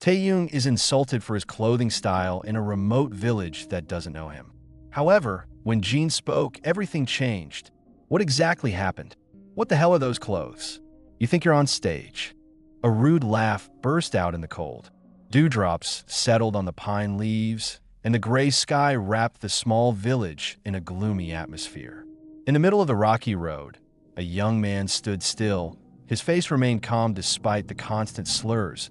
Taehyung is insulted for his clothing style in a remote village that doesn't know him. However, when Jin spoke, everything changed. What exactly happened? What the hell are those clothes? You think you're on stage? A rude laugh burst out in the cold. Dewdrops settled on the pine leaves, and the gray sky wrapped the small village in a gloomy atmosphere. In the middle of the rocky road, a young man stood still. His face remained calm despite the constant slurs.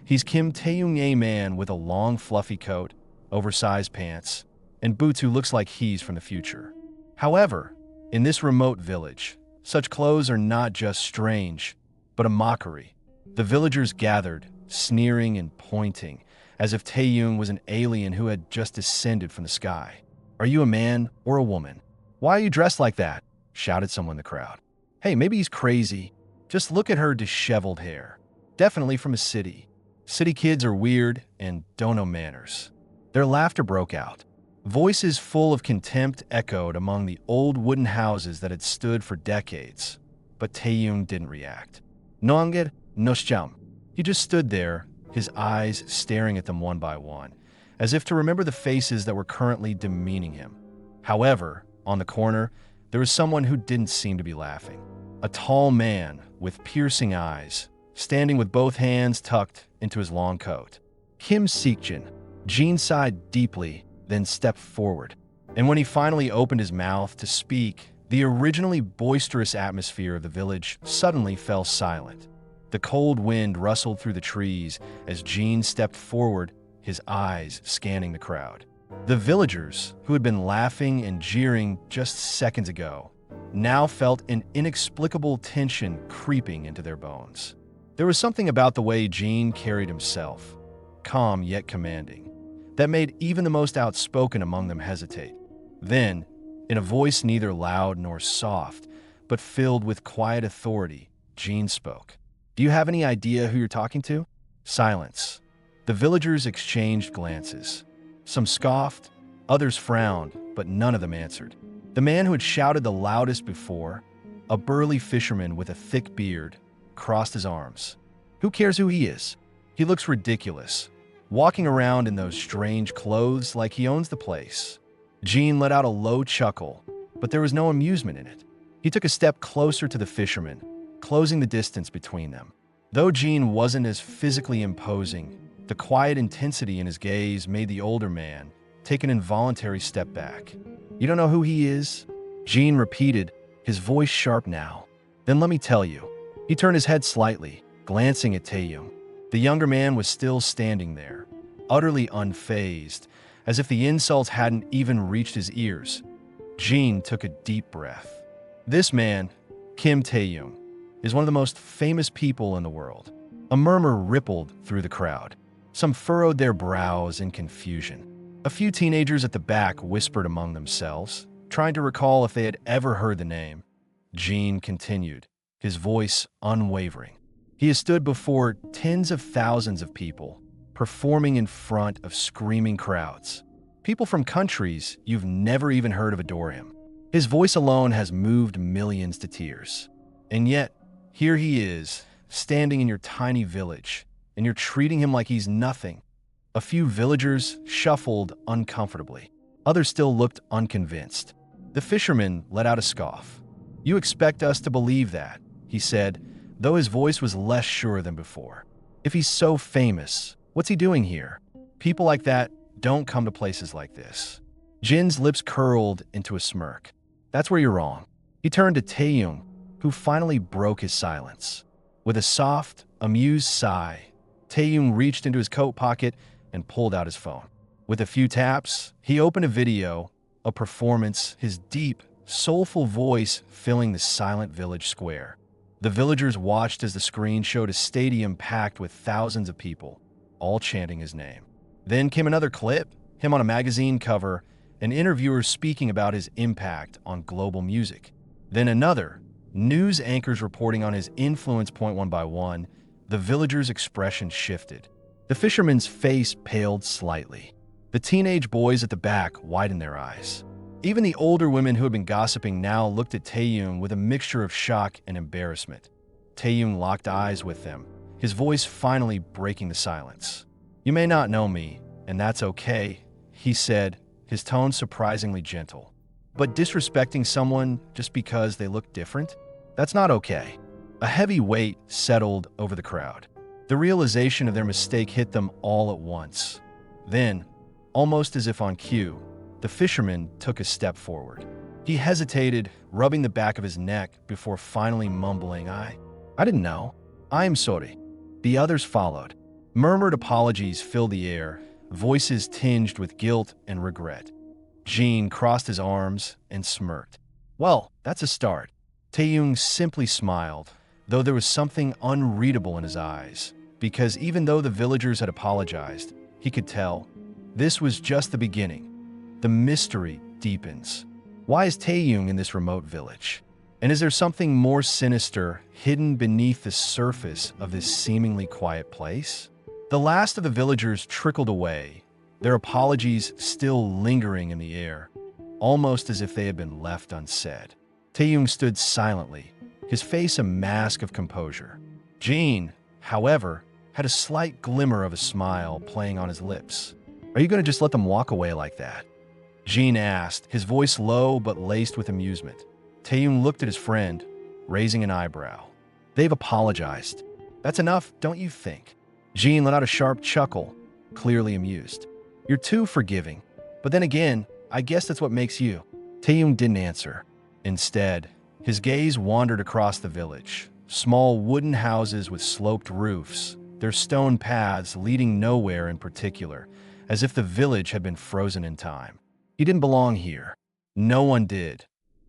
He's Kim Taehyung, a man with a long fluffy coat, oversized pants, and boots who looks like he's from the future. However, in this remote village, such clothes are not just strange, but a mockery. The villagers gathered, sneering and pointing, as if Taehyung was an alien who had just descended from the sky. "Are you a man or a woman? Why are you dressed like that?" shouted someone in the crowd. "Hey, maybe he's crazy. Just look at her disheveled hair. Definitely from a city. City kids are weird and don't know manners." Their laughter broke out. Voices full of contempt echoed among the old wooden houses that had stood for decades. But Taehyung didn't react. "Noanged, noshjam." He just stood there, his eyes staring at them one by one, as if to remember the faces that were currently demeaning him. However, on the corner, there was someone who didn't seem to be laughing. A tall man with piercing eyes, standing with both hands tucked into his long coat. Kim Seekjin. Jin sighed deeply, then stepped forward. And when he finally opened his mouth to speak, the originally boisterous atmosphere of the village suddenly fell silent. The cold wind rustled through the trees as Jin stepped forward, his eyes scanning the crowd. The villagers, who had been laughing and jeering just seconds ago, now felt an inexplicable tension creeping into their bones. There was something about the way Jin carried himself, calm yet commanding, that made even the most outspoken among them hesitate. Then, in a voice neither loud nor soft, but filled with quiet authority, Jin spoke. "Do you have any idea who you're talking to?" Silence. The villagers exchanged glances. Some scoffed, others frowned, but none of them answered. The man who had shouted the loudest before, a burly fisherman with a thick beard, crossed his arms. "Who cares who he is? He looks ridiculous, walking around in those strange clothes like he owns the place." Jin let out a low chuckle, but there was no amusement in it. He took a step closer to the fisherman, closing the distance between them. Though Jin wasn't as physically imposing, the quiet intensity in his gaze made the older man take an involuntary step back. "You don't know who he is?" Jin repeated, his voice sharp now. "Then let me tell you." He turned his head slightly, glancing at Taehyung. The younger man was still standing there, utterly unfazed, as if the insults hadn't even reached his ears. Jin took a deep breath. This man, Kim Taehyung, is one of the most famous people in the world. A murmur rippled through the crowd. Some furrowed their brows in confusion. A few teenagers at the back whispered among themselves, trying to recall if they had ever heard the name. Jin continued, his voice unwavering. He has stood before tens of thousands of people, performing in front of screaming crowds. People from countries you've never even heard of adore him. His voice alone has moved millions to tears. And yet, here he is, standing in your tiny village, and you're treating him like he's nothing. A few villagers shuffled uncomfortably. Others still looked unconvinced. The fisherman let out a scoff. "You expect us to believe that," he said, though his voice was less sure than before. "If he's so famous, what's he doing here? People like that don't come to places like this." Jin's lips curled into a smirk. "That's where you're wrong." He turned to Taehyung, who finally broke his silence. With a soft, amused sigh, Taehyung reached into his coat pocket and pulled out his phone. With a few taps, he opened a video, a performance, his deep, soulful voice filling the silent village square. The villagers watched as the screen showed a stadium packed with thousands of people, all chanting his name. Then came another clip, him on a magazine cover, an interviewer speaking about his impact on global music. Then another, news anchors reporting on his influence point one by one. The villagers' expression shifted. The fisherman's face paled slightly. The teenage boys at the back widened their eyes. Even the older women who had been gossiping now looked at Taehyung with a mixture of shock and embarrassment. Taehyung locked eyes with them, his voice finally breaking the silence. You may not know me, and that's okay, he said, his tone surprisingly gentle. But disrespecting someone just because they look different? That's not okay. A heavy weight settled over the crowd. The realization of their mistake hit them all at once. Then, almost as if on cue, the fisherman took a step forward. He hesitated, rubbing the back of his neck before finally mumbling, I didn't know. I'm sorry. The others followed. Murmured apologies filled the air, voices tinged with guilt and regret. Jin crossed his arms and smirked. Well, that's a start. Taehyung simply smiled, though there was something unreadable in his eyes, because even though the villagers had apologized, he could tell this was just the beginning. The mystery deepens. Why is Taehyung in this remote village? And is there something more sinister hidden beneath the surface of this seemingly quiet place? The last of the villagers trickled away, their apologies still lingering in the air, almost as if they had been left unsaid. Taehyung stood silently, his face a mask of composure. Jin, however, had a slight glimmer of a smile playing on his lips. Are you going to just let them walk away like that? Jin asked, his voice low but laced with amusement. Taehyung looked at his friend, raising an eyebrow. They've apologized. That's enough, don't you think? Jin let out a sharp chuckle, clearly amused. You're too forgiving. But then again, I guess that's what makes you. Taehyung didn't answer. Instead, his gaze wandered across the village. Small wooden houses with sloped roofs, their stone paths leading nowhere in particular, as if the village had been frozen in time. He didn't belong here. No one did.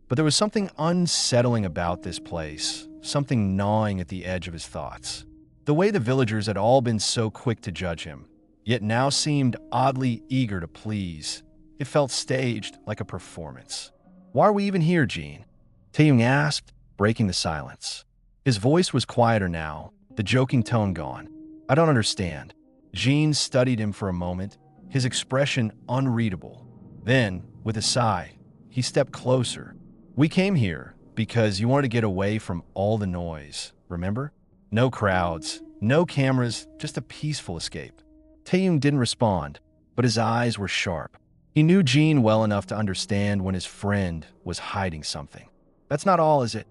But there was something unsettling about this place, something gnawing at the edge of his thoughts. The way the villagers had all been so quick to judge him, yet now seemed oddly eager to please. It felt staged, like a performance. Why are we even here, Jin? Taehyung asked, breaking the silence. His voice was quieter now, the joking tone gone. I don't understand. Jin studied him for a moment, his expression unreadable. Then, with a sigh, he stepped closer. We came here because you wanted to get away from all the noise, remember? No crowds, no cameras, just a peaceful escape. Taehyung didn't respond, but his eyes were sharp. He knew Jin well enough to understand when his friend was hiding something. That's not all, is it?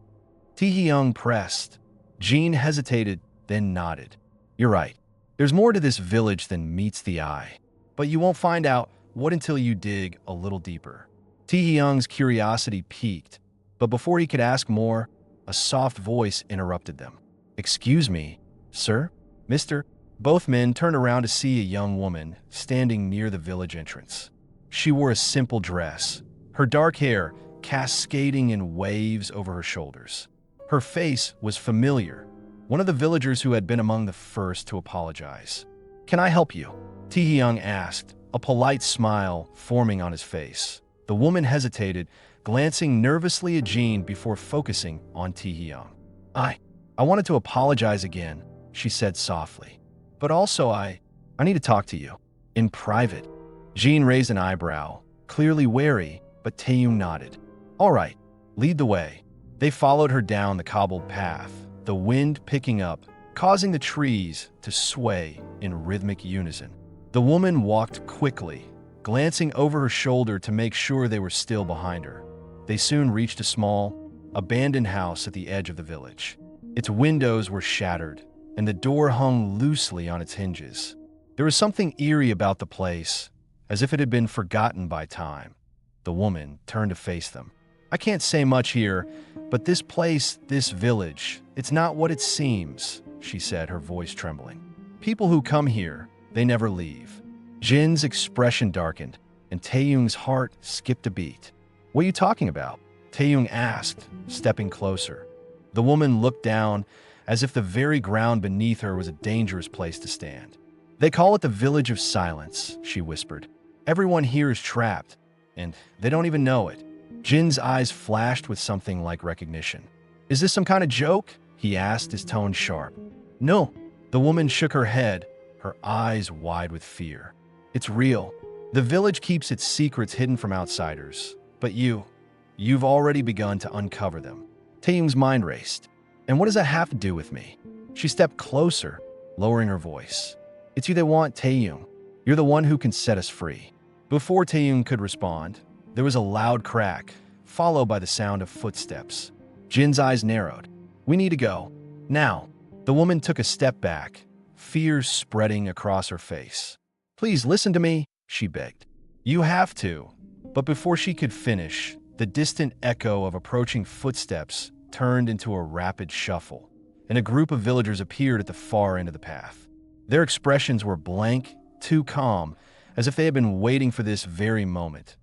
Taehyung pressed. Jin hesitated, then nodded. You're right. There's more to this village than meets the eye. But you won't find out what until you dig a little deeper. Taehyung's curiosity piqued, but before he could ask more, a soft voice interrupted them. Excuse me, sir? Mister? Both men turned around to see a young woman standing near the village entrance. She wore a simple dress, her dark hair cascading in waves over her shoulders. Her face was familiar, one of the villagers who had been among the first to apologize. Can I help you? Taehyung asked, a polite smile forming on his face. The woman hesitated, glancing nervously at Jin before focusing on Taehyung. I wanted to apologize again, she said softly. But also I need to talk to you. In private. Jin raised an eyebrow, clearly wary, but Taehyung nodded. All right, lead the way. They followed her down the cobbled path, the wind picking up, causing the trees to sway in rhythmic unison. The woman walked quickly, glancing over her shoulder to make sure they were still behind her. They soon reached a small, abandoned house at the edge of the village. Its windows were shattered, and the door hung loosely on its hinges. There was something eerie about the place, as if it had been forgotten by time. The woman turned to face them. I can't say much here, but this place, this village, it's not what it seems, she said, her voice trembling. People who come here, they never leave. Jin's expression darkened, and Taehyung's heart skipped a beat. What are you talking about? Taehyung asked, stepping closer. The woman looked down, as if the very ground beneath her was a dangerous place to stand. They call it the Village of Silence, she whispered. Everyone here is trapped, and they don't even know it. Jin's eyes flashed with something like recognition. Is this some kind of joke? He asked, his tone sharp. No. The woman shook her head, her eyes wide with fear. It's real. The village keeps its secrets hidden from outsiders, but you've already begun to uncover them. Taehyung's mind raced. And what does that have to do with me? She stepped closer, lowering her voice. It's you they want, Taehyung. You're the one who can set us free." Before Taehyung could respond, there was a loud crack, followed by the sound of footsteps. Jin's eyes narrowed. "We need to go. Now." The woman took a step back, fear spreading across her face. "Please listen to me," she begged. "You have to." But before she could finish, the distant echo of approaching footsteps turned into a rapid shuffle, and a group of villagers appeared at the far end of the path. Their expressions were blank, too calm, as if they had been waiting for this very moment.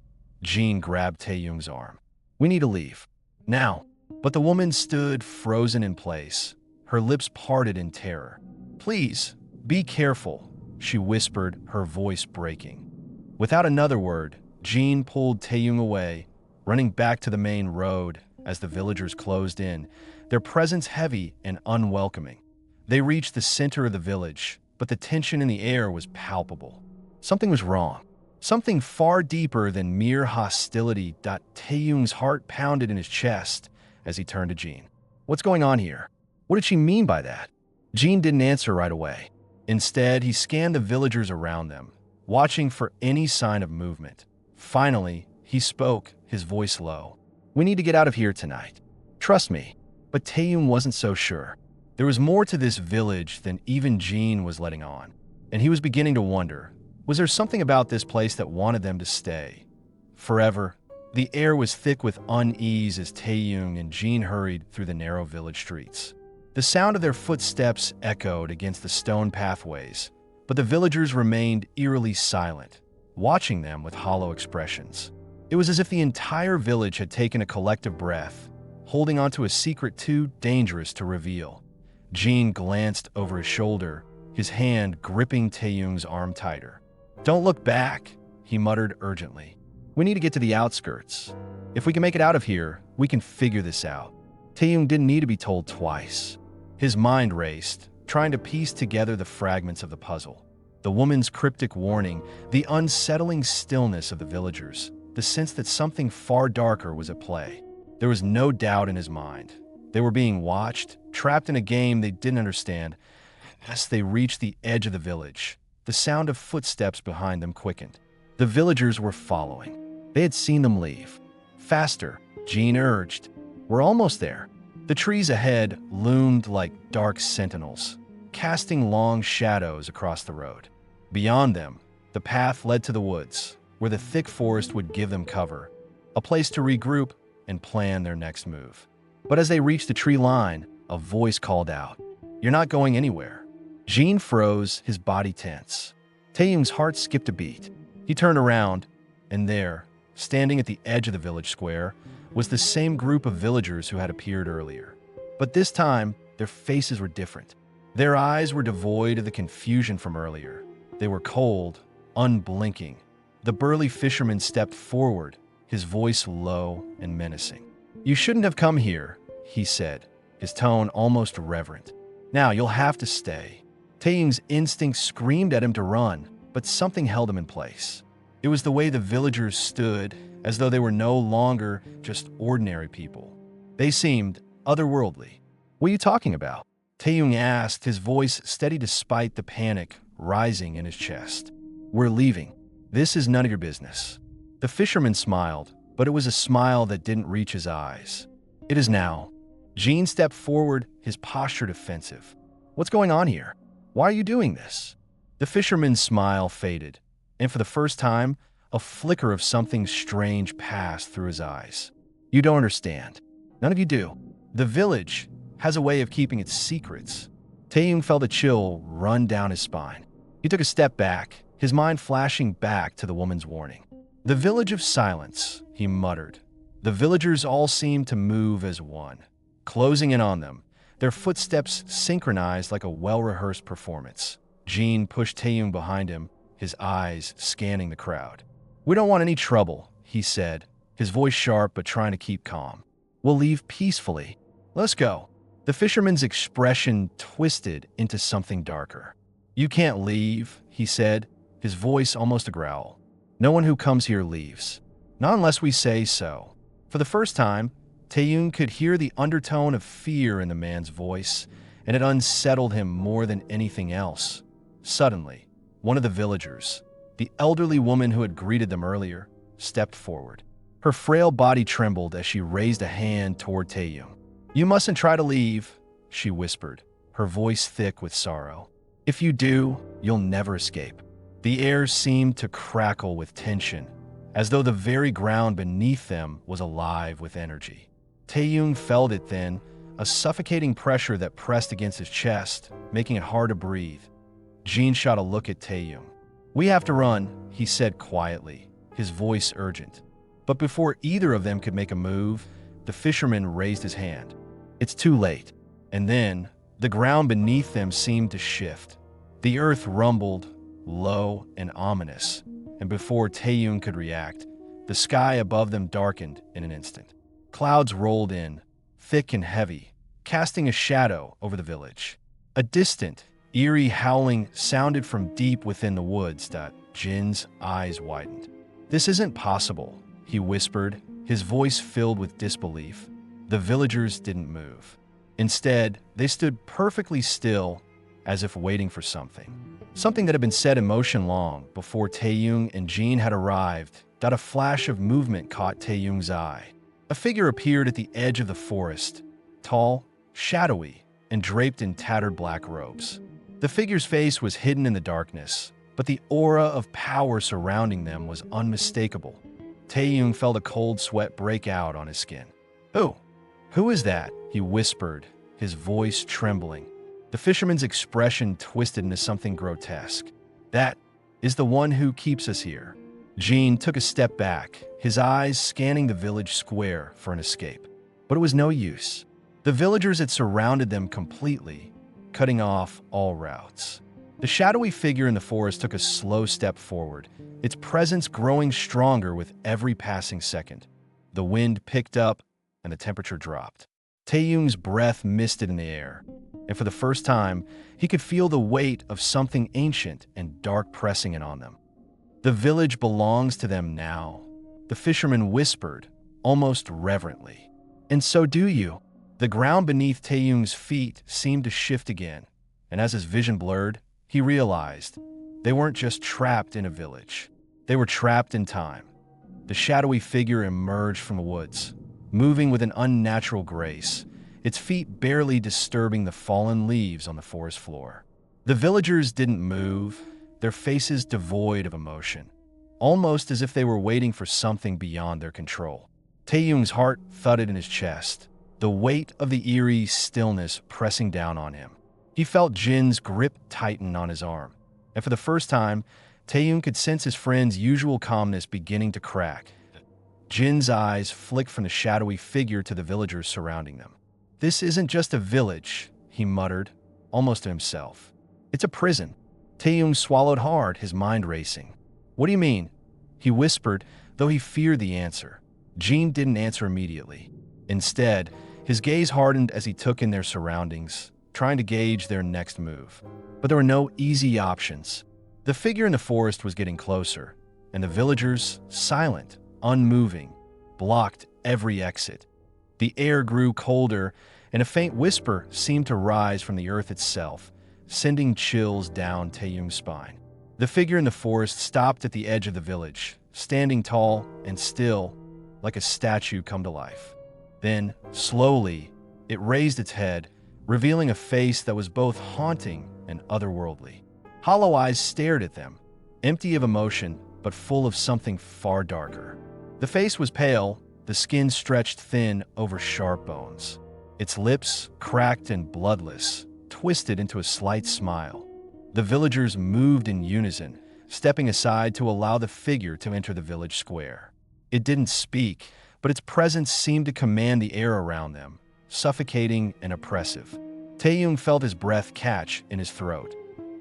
Jin grabbed Taehyung's arm. "We need to leave. Now." But the woman stood frozen in place, her lips parted in terror. "Please, be careful," she whispered, her voice breaking. Without another word, Jin pulled Taehyung away, running back to the main road as the villagers closed in, their presence heavy and unwelcoming. They reached the center of the village, but the tension in the air was palpable. Something was wrong. Something far deeper than mere hostility. Taehyung's heart pounded in his chest as he turned to Jin. "What's going on here? What did she mean by that?" Jin didn't answer right away. Instead, he scanned the villagers around them, watching for any sign of movement. Finally, he spoke, his voice low. "We need to get out of here tonight. Trust me." But Taehyung wasn't so sure. There was more to this village than even Jin was letting on, and he was beginning to wonder, was there something about this place that wanted them to stay forever? The air was thick with unease as Taehyung and Jin hurried through the narrow village streets. The sound of their footsteps echoed against the stone pathways, but the villagers remained eerily silent, watching them with hollow expressions. It was as if the entire village had taken a collective breath, holding onto a secret too dangerous to reveal. Jin glanced over his shoulder, his hand gripping Taehyung's arm tighter. "Don't look back," he muttered urgently. "We need to get to the outskirts. If we can make it out of here, we can figure this out." Taehyung didn't need to be told twice. His mind raced, trying to piece together the fragments of the puzzle. The woman's cryptic warning, the unsettling stillness of the villagers, the sense that something far darker was at play. There was no doubt in his mind. They were being watched, trapped in a game they didn't understand. As they reached the edge of the village, the sound of footsteps behind them quickened. The villagers were following. They had seen them leave. "Faster," Jin urged. "We're almost there." The trees ahead loomed like dark sentinels, casting long shadows across the road. Beyond them, the path led to the woods, where the thick forest would give them cover, a place to regroup and plan their next move. But as they reached the tree line, a voice called out, "You're not going anywhere." Jin froze, his body tense. Taehyung's heart skipped a beat. He turned around, and there, standing at the edge of the village square, was the same group of villagers who had appeared earlier. But this time, their faces were different. Their eyes were devoid of the confusion from earlier. They were cold, unblinking. The burly fisherman stepped forward, his voice low and menacing. "You shouldn't have come here," he said, his tone almost reverent. "Now you'll have to stay." Taehyung's instinct screamed at him to run, but something held him in place. It was the way the villagers stood, as though they were no longer just ordinary people. They seemed otherworldly. "What are you talking about?" Taehyung asked, his voice steady despite the panic rising in his chest. "We're leaving. This is none of your business." The fisherman smiled, but it was a smile that didn't reach his eyes. "It is now." Jin stepped forward, his posture defensive. "What's going on here? Why are you doing this?" The fisherman's smile faded, and for the first time, a flicker of something strange passed through his eyes. "You don't understand. None of you do. The village has a way of keeping its secrets." Taehyung felt a chill run down his spine. He took a step back, his mind flashing back to the woman's warning. "The village of silence," he muttered. The villagers all seemed to move as one, closing in on them, their footsteps synchronized like a well-rehearsed performance. Jin pushed Taehyung behind him, his eyes scanning the crowd. "We don't want any trouble," he said, his voice sharp but trying to keep calm. "We'll leave peacefully. Let's go." The fisherman's expression twisted into something darker. "You can't leave," he said, his voice almost a growl. "No one who comes here leaves. Not unless we say so." For the first time, Taehyung could hear the undertone of fear in the man's voice, and it unsettled him more than anything else. Suddenly, one of the villagers, the elderly woman who had greeted them earlier, stepped forward. Her frail body trembled as she raised a hand toward Taehyung. "You mustn't try to leave," she whispered, her voice thick with sorrow. "If you do, you'll never escape." The air seemed to crackle with tension, as though the very ground beneath them was alive with energy. Taehyung felt it then, a suffocating pressure that pressed against his chest, making it hard to breathe. Jin shot a look at Taehyung. "We have to run," he said quietly, his voice urgent. But before either of them could make a move, the fisherman raised his hand. "It's too late." And then, the ground beneath them seemed to shift. The earth rumbled, low and ominous, and before Taehyung could react, the sky above them darkened in an instant. Clouds rolled in, thick and heavy, casting a shadow over the village. A distant, eerie howling sounded from deep within the woods. Jin's eyes widened. "This isn't possible," he whispered, his voice filled with disbelief. The villagers didn't move. Instead, they stood perfectly still, as if waiting for something. Something that had been set in motion long before Taehyung and Jin had arrived. A flash of movement caught Taehyung's eye. A figure appeared at the edge of the forest, tall, shadowy, and draped in tattered black robes. The figure's face was hidden in the darkness, but the aura of power surrounding them was unmistakable. Taehyung felt a cold sweat break out on his skin. Who is that?" he whispered, his voice trembling. The fisherman's expression twisted into something grotesque. "That is the one who keeps us here." Jin took a step back, his eyes scanning the village square for an escape. But it was no use. The villagers had surrounded them completely, cutting off all routes. The shadowy figure in the forest took a slow step forward, its presence growing stronger with every passing second. The wind picked up, and the temperature dropped. Taehyung's breath misted in the air, and for the first time, he could feel the weight of something ancient and dark pressing in on them. "The village belongs to them now," the fisherman whispered, almost reverently. "And so do you." The ground beneath Taehyung's feet seemed to shift again, and as his vision blurred, he realized they weren't just trapped in a village. They were trapped in time. The shadowy figure emerged from the woods, moving with an unnatural grace, its feet barely disturbing the fallen leaves on the forest floor. The villagers didn't move, their faces devoid of emotion, almost as if they were waiting for something beyond their control. Taehyung's heart thudded in his chest, the weight of the eerie stillness pressing down on him. He felt Jin's grip tighten on his arm, and for the first time, Taehyung could sense his friend's usual calmness beginning to crack. Jin's eyes flicked from the shadowy figure to the villagers surrounding them. "This isn't just a village," he muttered, almost to himself. "It's a prison." Taehyung swallowed hard, his mind racing. "What do you mean?" he whispered, though he feared the answer. Jin didn't answer immediately. Instead, his gaze hardened as he took in their surroundings, trying to gauge their next move. But there were no easy options. The figure in the forest was getting closer, and the villagers, silent, unmoving, blocked every exit. The air grew colder, and a faint whisper seemed to rise from the earth itself, sending chills down Taehyung's spine. The figure in the forest stopped at the edge of the village, standing tall and still, like a statue come to life. Then, slowly, it raised its head, revealing a face that was both haunting and otherworldly. Hollow eyes stared at them, empty of emotion, but full of something far darker. The face was pale, the skin stretched thin over sharp bones. Its lips, cracked and bloodless, twisted into a slight smile. The villagers moved in unison, stepping aside to allow the figure to enter the village square. It didn't speak, but its presence seemed to command the air around them, suffocating and oppressive. Taehyung felt his breath catch in his throat.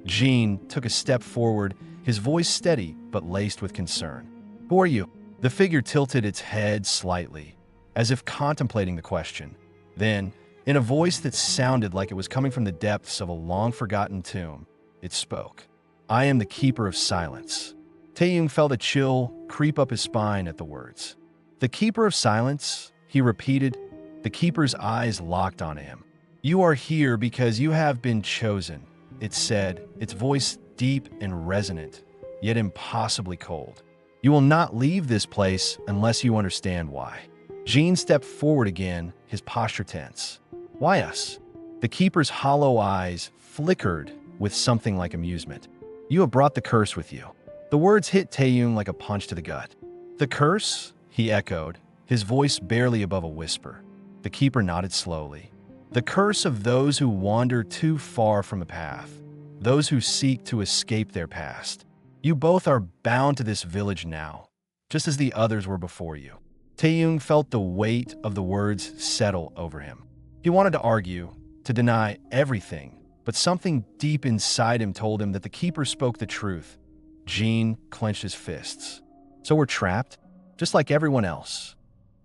Jin took a step forward, his voice steady but laced with concern. "Who are you?" The figure tilted its head slightly, as if contemplating the question. Then, in a voice that sounded like it was coming from the depths of a long-forgotten tomb, it spoke. "I am the Keeper of Silence." Taehyung felt a chill creep up his spine at the words. "The Keeper of Silence?" he repeated. The Keeper's eyes locked on him. "You are here because you have been chosen," it said, its voice deep and resonant, yet impossibly cold. You will not leave this place unless you understand why. Jin stepped forward again, his posture tense. Why us? The keeper's hollow eyes flickered with something like amusement. You have brought the curse with you. The words hit Taehyung like a punch to the gut. The curse? He echoed, his voice barely above a whisper. The keeper nodded slowly. The curse of those who wander too far from a path, those who seek to escape their past. You both are bound to this village now, just as the others were before you. Taehyung felt the weight of the words settle over him. He wanted to argue, to deny everything, but something deep inside him told him that the keeper spoke the truth. Jin clenched his fists. So we're trapped, just like everyone else.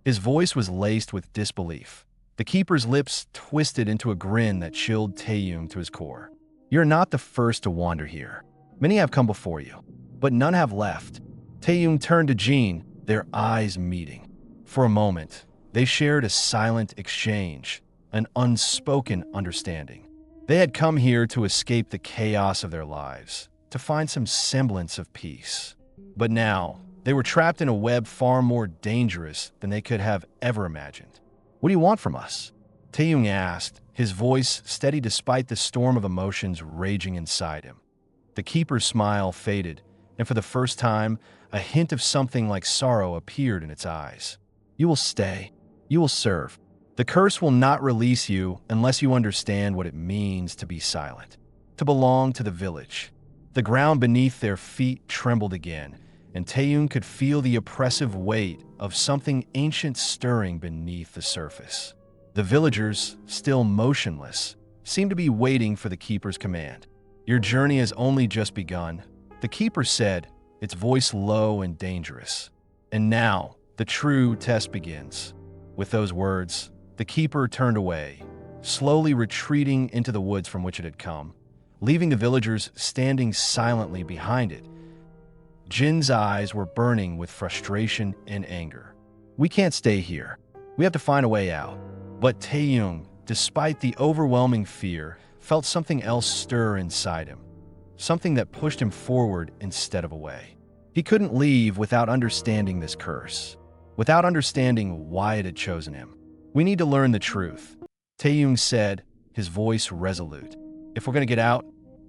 His voice was laced with disbelief. The keeper's lips twisted into a grin that chilled Taehyung to his core. You're not the first to wander here. Many have come before you, but none have left. Taehyung turned to Jin, their eyes meeting. For a moment, they shared a silent exchange, an unspoken understanding. They had come here to escape the chaos of their lives, to find some semblance of peace. But now, they were trapped in a web far more dangerous than they could have ever imagined. What do you want from us? Taehyung asked, his voice steady despite the storm of emotions raging inside him. The keeper's smile faded, and for the first time, a hint of something like sorrow appeared in its eyes. You will stay. You will serve. The curse will not release you unless you understand what it means to be silent, to belong to the village. The ground beneath their feet trembled again, and Taehyung could feel the oppressive weight of something ancient stirring beneath the surface. The villagers, still motionless, seemed to be waiting for the keeper's command. Your journey has only just begun, the keeper said, its voice low and dangerous. And now, the true test begins. With those words, the keeper turned away, slowly retreating into the woods from which it had come, leaving the villagers standing silently behind it. Jin's eyes were burning with frustration and anger. We can't stay here. We have to find a way out. But Taehyung, despite the overwhelming fear, felt something else stir inside him, something that pushed him forward instead of away. He couldn't leave without understanding this curse, without understanding why it had chosen him. We need to learn the truth, Taehyung said, his voice resolute. If we're going to get out,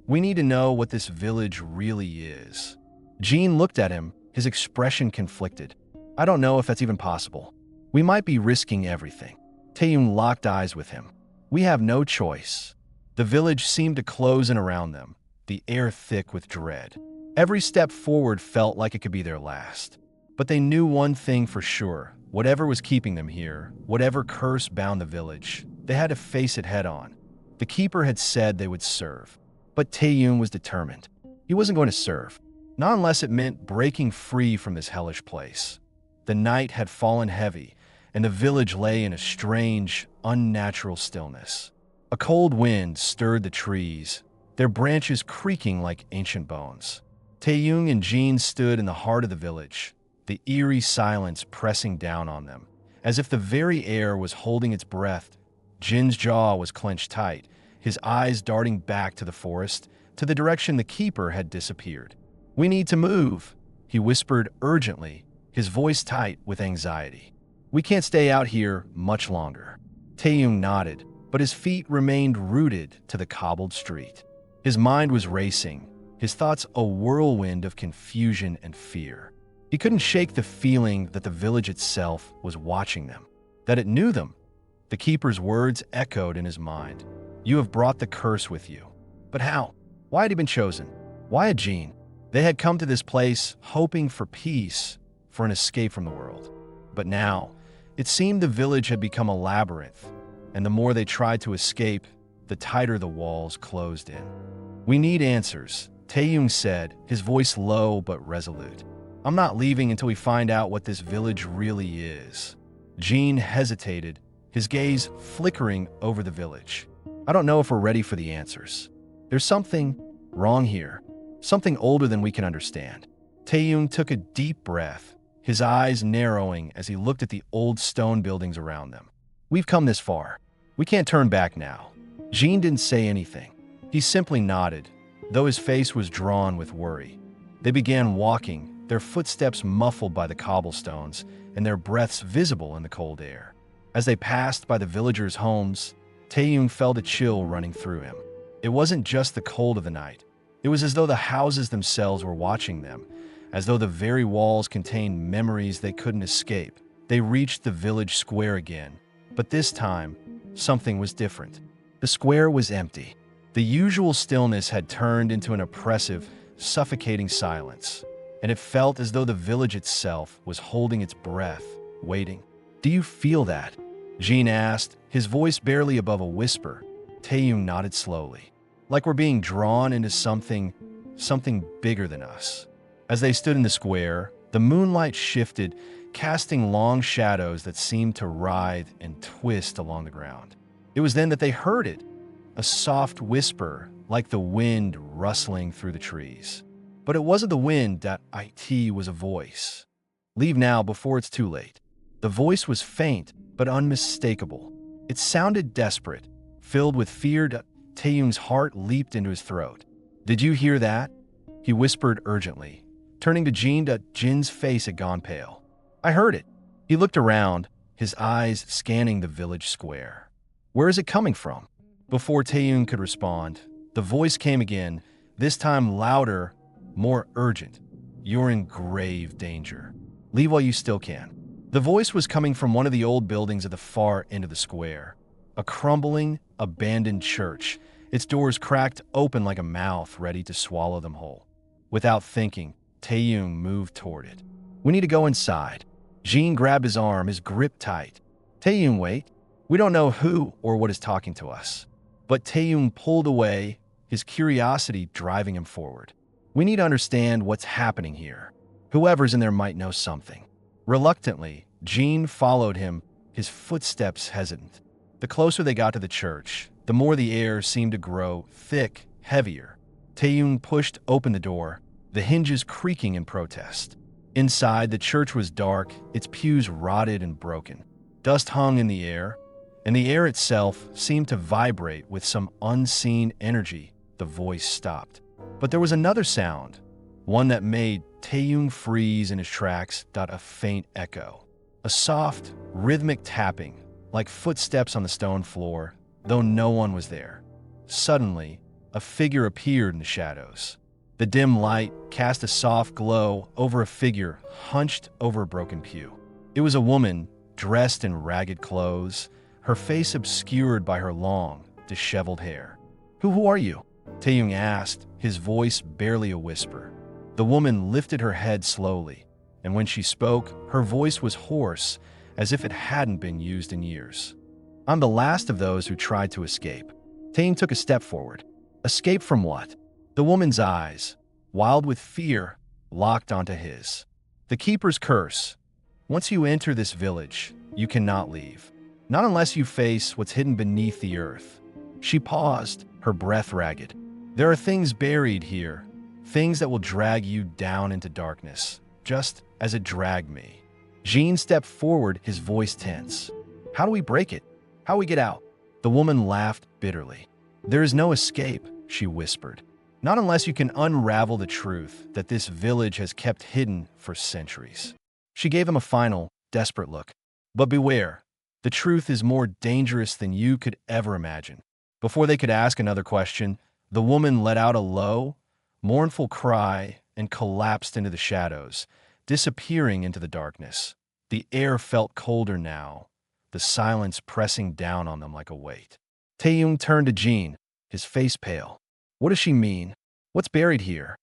we need to know what this village really is. Jin looked at him, his expression conflicted. I don't know if that's even possible. We might be risking everything. Taehyung locked eyes with him. We have no choice. The village seemed to close in around them, the air thick with dread. Every step forward felt like it could be their last. But they knew one thing for sure. Whatever was keeping them here, whatever curse bound the village, they had to face it head on. The keeper had said they would serve. But Taehyung was determined. He wasn't going to serve. Not unless it meant breaking free from this hellish place. The night had fallen heavy, and the village lay in a strange, unnatural stillness. A cold wind stirred the trees, their branches creaking like ancient bones. Taehyung and Jin stood in the heart of the village, the eerie silence pressing down on them, as if the very air was holding its breath. Jin's jaw was clenched tight, his eyes darting back to the forest, to the direction the keeper had disappeared. We need to move, he whispered urgently, his voice tight with anxiety. We can't stay out here much longer. Taehyung nodded, but his feet remained rooted to the cobbled street. His mind was racing, his thoughts a whirlwind of confusion and fear. He couldn't shake the feeling that the village itself was watching them, that it knew them. The keeper's words echoed in his mind. You have brought the curse with you. But how? Why had he been chosen? Why a Jin? They had come to this place hoping for peace, for an escape from the world. But now, it seemed the village had become a labyrinth, and the more they tried to escape, the tighter the walls closed in. We need answers, Taehyung said, his voice low but resolute. I'm not leaving until we find out what this village really is. Jin hesitated, his gaze flickering over the village. I don't know if we're ready for the answers. There's something wrong here, something older than we can understand. Taehyung took a deep breath, his eyes narrowing as he looked at the old stone buildings around them. We've come this far. We can't turn back now. Jin didn't say anything. He simply nodded, though his face was drawn with worry. They began walking, their footsteps muffled by the cobblestones and their breaths visible in the cold air. As they passed by the villagers' homes, Taehyung felt a chill running through him. It wasn't just the cold of the night. It was as though the houses themselves were watching them, as though the very walls contained memories they couldn't escape. They reached the village square again, but this time, something was different. The square was empty. The usual stillness had turned into an oppressive, suffocating silence, and it felt as though the village itself was holding its breath, waiting. "Do you feel that?" Jin asked, his voice barely above a whisper. Taehyung nodded slowly. "Like we're being drawn into something bigger than us." As they stood in the square, the moonlight shifted, casting long shadows that seemed to writhe and twist along the ground. It was then that they heard it, a soft whisper like the wind rustling through the trees. But it wasn't the wind, it was a voice. "Leave now before it's too late." The voice was faint but unmistakable. It sounded desperate, filled with fear. Taehyung's heart leaped into his throat. "Did you hear that?" he whispered urgently, turning to Jin. Jin's face had gone pale. "I heard it." He looked around, his eyes scanning the village square. "Where is it coming from?" Before Taehyung could respond, the voice came again, this time louder, more urgent. "You're in grave danger. Leave while you still can." The voice was coming from one of the old buildings at the far end of the square, a crumbling, abandoned church, its doors cracked open like a mouth ready to swallow them whole. Without thinking, Taehyung moved toward it. "We need to go inside." Jin grabbed his arm, his grip tight. "Taehyung, wait. We don't know who or what is talking to us." But Taehyung pulled away, his curiosity driving him forward. "We need to understand what's happening here. Whoever's in there might know something." Reluctantly, Jin followed him, his footsteps hesitant. The closer they got to the church, the more the air seemed to grow thick, heavier. Taehyung pushed open the door, the hinges creaking in protest. Inside, the church was dark, its pews rotted and broken. Dust hung in the air, and the air itself seemed to vibrate with some unseen energy. The voice stopped. But there was another sound, one that made Taehyung freeze in his tracks. A faint echo. A soft, rhythmic tapping, like footsteps on the stone floor, though no one was there. Suddenly, a figure appeared in the shadows. The dim light cast a soft glow over a figure hunched over a broken pew. It was a woman, dressed in ragged clothes, her face obscured by her long, disheveled hair. Who are you?" Taehyung asked, his voice barely a whisper. The woman lifted her head slowly, and when she spoke, her voice was hoarse, as if it hadn't been used in years. "I'm the last of those who tried to escape." Taehyung took a step forward. "Escape from what?" The woman's eyes, wild with fear, locked onto his. "The Keeper's curse. Once you enter this village, you cannot leave. Not unless you face what's hidden beneath the earth." She paused, her breath ragged. "There are things buried here, things that will drag you down into darkness, just as it dragged me." Jin stepped forward, his voice tense. "How do we break it? How do we get out?" The woman laughed bitterly. "There is no escape," she whispered. "Not unless you can unravel the truth that this village has kept hidden for centuries." She gave him a final, desperate look. "But beware, the truth is more dangerous than you could ever imagine." Before they could ask another question, the woman let out a low, mournful cry and collapsed into the shadows, disappearing into the darkness. The air felt colder now, the silence pressing down on them like a weight. Taehyung turned to Jin, his face pale. "What does she mean? What's buried here?"